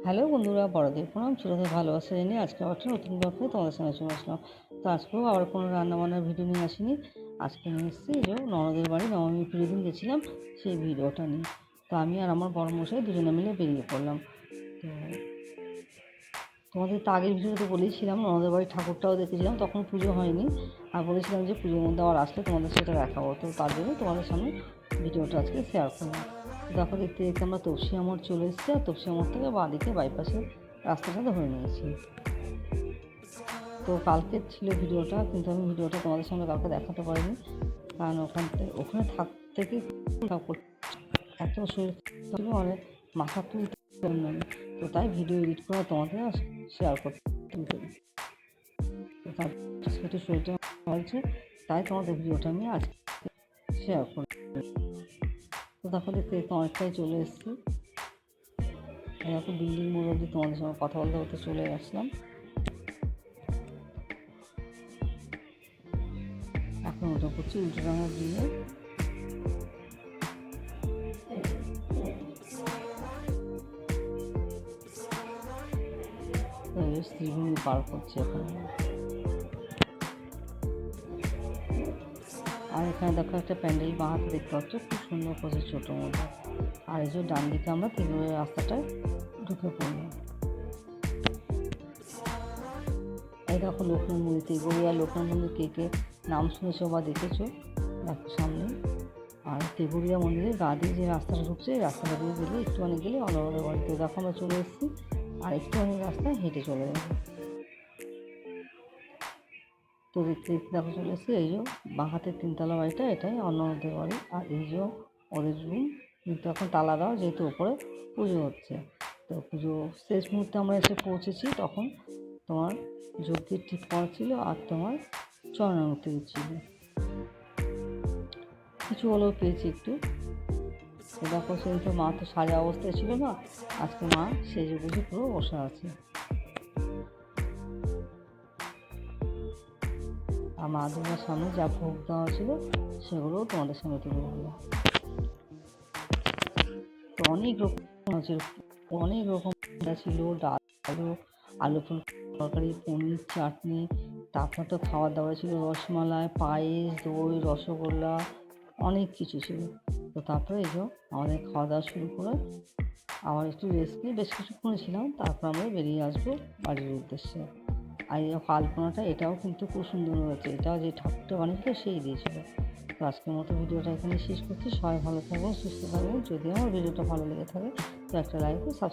Hello বন্ধুরা, বড়দের প্রণাম, ছোটদের ভালোবাসা জানিয়ে আজকে আবার একটা নতুন গল্পে তোমাদের সঙ্গে চলে আসলাম। তো আজকেও আবার কোনো রান্নাবান্নার ভিডিও নিয়ে আসিনি। আজকে নিয়ে এসেছি এই যে ননদের বাড়ি নবমী পুজোর দিন গেছিলাম সেই ভিডিওটা নিয়ে। তো আমি আর আমার বড় মশাই দুজনে মিলে বেরিয়ে পড়লাম। তো তোমাদের তো আগের ভিডিওতে বলেছিলাম ননদের বাড়ির ঠাকুরটাও দেখেছিলাম, তখন পুজো হয়নি। আর বলেছিলাম যে পুজোর মধ্যে আবার আসলে তোমাদের সেটা দেখাবো, তো তার জন্য তোমাদের সামনে ভিডিওটা আজকে শেয়ার করলাম। দেখো, দেখতে দেখতে আমরা তপসিয়া মোড় চলে এসেছি, আর তপসিয়া মোড় থেকে বাঁদিকে বাইপাসে রাস্তাটা ধরে নিয়েছি। তো কালকে ছিল ভিডিওটা, কিন্তু আমি ভিডিওটা তোমাদের সঙ্গে কালকে দেখাতে পারিনি, কারণ ওখানে থেকে এত শরীর ছিল, মানে মাথা তুলতে পারলাম না। তো তাই ভিডিও এডিট করে তোমাদের শেয়ার করতে তার একটু শরীরটা হয়েছে, তাই তোমাদের ভিডিওটা আমি আজকে শেয়ার করি। তো দেখো, দেখতে দেখতে অনেকটাই চলে এসেছি। দেখো বিল্ডিং মোড় অবধি তোমাদের সঙ্গে কথা বলতে বলতে চলে আসলাম। এখন ওটা করছি উল্টোডাঙা দিয়ে। শ্রীভূমি পার করছি এখন। আর এখানে দেখো একটা প্যান্ডেল বাঁ হাতে দেখতে পাচ্ছ, খুব সুন্দর করছে ছোটোর মধ্যে। আর এই যে ডান দিকে আমরা তিনজনের রাস্তাটায় ঢুকে পড়লাম। এই দেখো লোকনাথ মন্দির, তেঘরিয়া লোকনাথ মন্দির কে কে নাম শুনেছো বা দেখেছো দেখো সামনে। আর তেঘরিয়া মন্দিরের গা দিয়ে যে রাস্তাটা ঢুকছে, এই রাস্তাটা দিয়ে গেলে একটুখানি গেলে অন্নদার বাড়িতে দেখো আমরা চলে এসেছি। আর একটুখানি রাস্তা হেঁটে চলে যাবো। তো দেখতে দেখতে দেখো চলে এসেছি। এই যে বাঁ হাতের তিনতলা বাড়িটা, এটাই অন্নদার বাড়ি। আর এই যে ওদের রুম, কিন্তু এখন তালা দেওয়া, যেহেতু ওপরে পুজো হচ্ছে। তো পুজো শেষ মুহূর্তে আমরা এসে পৌঁছেছি, তখন তোমার যজ্ঞের ঠিক পড়া ছিল, আর তোমার চরণামূর্তি ছিল। কিছু হলেও পেয়েছি একটু। তো দেখো, সেই তো মা তো সাজা অবস্থায় ছিল না, আজকে মা সেজে বুঝে পুরো বসে আছে। আর মা দুর্গার সামনে যা ভোগ দেওয়া ছিল সেগুলোও তোমাদের সামনে তুলে ধরলাম। তো অনেক রকম আছে, অনেক রকম ছিল, ডাল, আলু ফুল তরকারি, পনির, চাটনি। তারপর তো খাওয়ার দাওয়া ছিল রসমালাই, পায়েস, দই, রসগোল্লা, অনেক কিছু ছিল। তো তারপরে এই যে আমাদের খাওয়া দাওয়া শুরু করে আবার একটু রেস্ট নিয়ে বেশ কিছুক্ষণ ছিলাম, তারপর আমরা বেরিয়ে আসবো বাড়ির উদ্দেশ্যে। আর এই আলপনাটা, এটাও কিন্তু খুব সুন্দর হয়েছে, এটাও যে ঠাকুরটা বানিয়েছিল সেই দিয়েছিল। তো আজকের মতো ভিডিওটা এখানে শেষ করছি। সবাই ভালো থাকবেন, সুস্থ থাকবেন। যদি আমার ভিডিওটা ভালো লেগে থাকে তো একটা লাইক ও সাবস্ক্রাইব